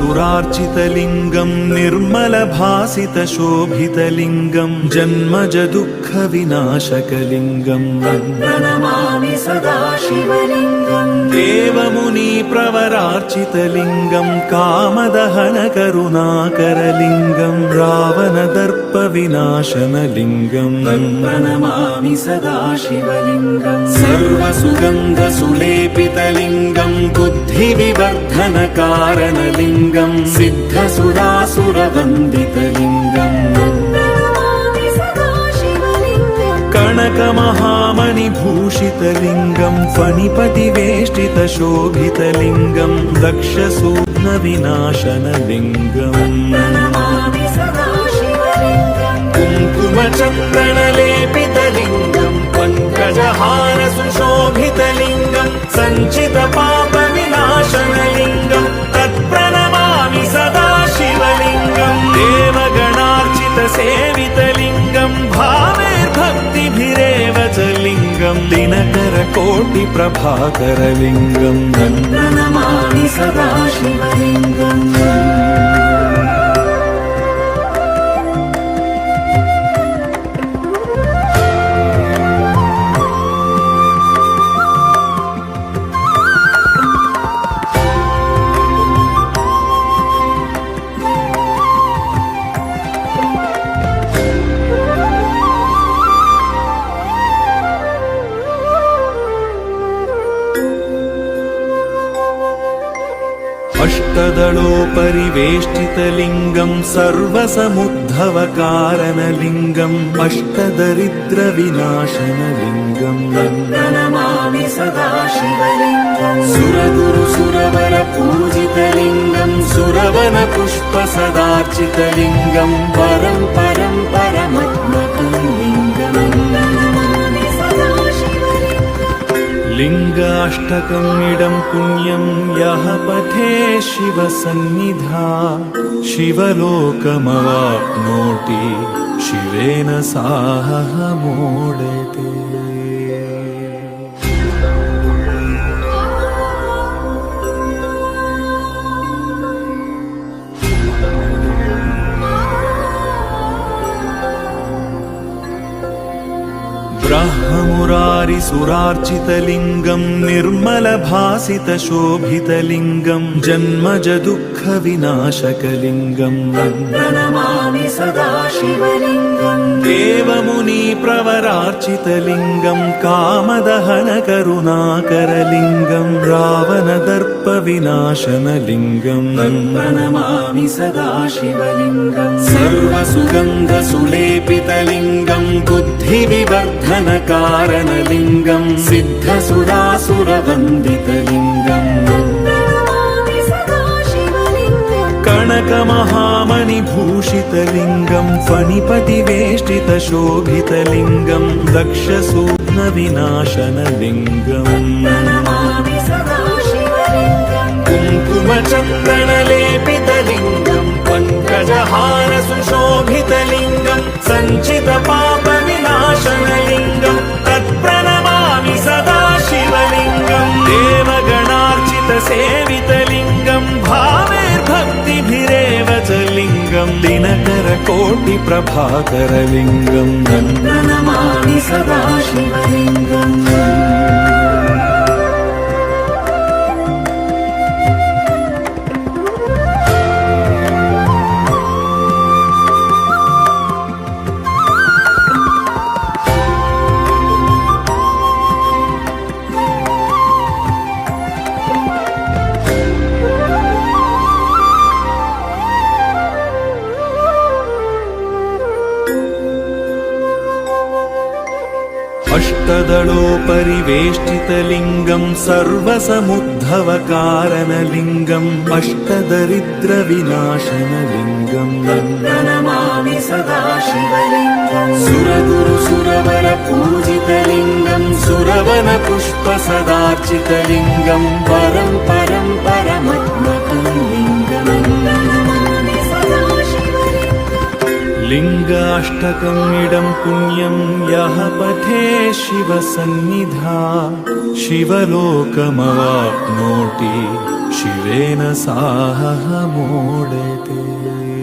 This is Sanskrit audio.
सुरार्चितलिङ्गं निर्मलभासितशोभितलिङ्गं जन्मज दुःखविनाशकलिङ्गं प्रणमामि सदा शिवलिङ्गम् देवमुनिप्रवरार्चितलिङ्गं कामदहनकरुणाकरलिङ्गं रावणदर्पविनाशनलिङ्गं प्रणमामि सदा शिवलिङ्गम् सर्वसुगन्धसुलेपितलिङ्गं बुद्धिविवर्धनकारणलिङ्गं सिद्धसुरासुरवन्दितलिङ्गम् प्रणमामि सदा शिवलिङ्गम् कनकमहामणिभूषितलिङ्गं फणिपतिवेष्टितशोभितलिङ्गं दक्षसूक्ष्मविनाशनलिङ्गम् प्रणमामि सदा शिवलिङ्गम् कुङ्कुमचन्दनलेपितलिङ्गं पङ्कजहारसुशोभितलिङ्गं सञ्चितपापविनाशनलिङ्गं तत्प्रणमामि सदा शिवलिङ्गं देवगणार्चितसेवितलिङ्गं भावैर्भक्तिभिरेव च लिङ्गं दिनकरकोटिप्रभाकरलिङ्गं प्रणमामि सदा शिवलिङ्गम् अष्टदलोपरिवेष्टितलिङ्गं सर्वसमुद्धवकारणलिङ्गम् अष्टदरिद्रविनाशनलिङ्गम् प्रणमामि सदा शिवलिङ्गम् सुरगुरुसुरवरपूजितलिङ्गं सुरवनपुष्पसदार्चितलिङ्गं परं परं परमात्मकं लिङ्गम् प्रणमामि सदा शिवलिङ्गम् लिङ्गाष्टकमिदं पुण्यं यः पठे शिवसन्निधा शिवलोकमवाप्नोति शिवेन सह मोदते। ब्रह्ममुरारिसुरार्चितलिङ्गं निर्मलभासितशोभितलिङ्गं जन्मज दुःखविनाशकलिङ्गं प्रणमामि सदा शिवलिङ्गम् देवमुनिप्रवरार्चितलिङ्गं कामदहनकरुणाकरलिङ्गं रावणदर्पविनाशनलिङ्गं प्रणमामि सदा शिवलिङ्गम् सर्वसुगन्धसुलेपितलिङ्गं बुद्धिविवर्धनकारणलिङ्गं सिद्धसुरासुरवन्दितलिङ्गं प्रणमामि सदा शिवलिङ्गम् कनकमहामणिभूषितलिङ्गं फणिपतिवेष्टितशोभितलिङ्गं दक्षसूक्ष्मविनाशनलिङ्गम् प्रणमामि सदा शिवलिङ्गम् कुङ्कुमचन्दनलेपितलिङ्गं पङ्कजहारसुशोभितलिङ्गं सञ्चितपापविनाशनलिङ्गं तत्प्रणमामि सदा शिवलिङ्गं देवगणार्चितसेवितलिङ्गं भावैर्भक्तिभिरेव च लिङ्गं दिनकरकोटिप्रभाकरलिङ्गं प्रणमामि सदा शिवलिङ्गम् अष्टदलोपरिवेष्टितलिङ्गं सर्वसमुद्धवकारणलिङ्गम् अष्टदरिद्रविनाशनलिङ्गम् प्रणमामि सदा शिवलिङ्गम् सुरगुरुसुरवरपूजितलिङ्गं सुरवनपुष्पसदार्चितलिङ्गं परं परं परमात्मकं लिङ्गम् प्रणमामि सदा शिवलिङ्गम् लिङ्गाष्टकमिदं पुण्यं यः पठे शिवसन्निधा शिवलोकमवाप्नोति शिवेन साह मोडते।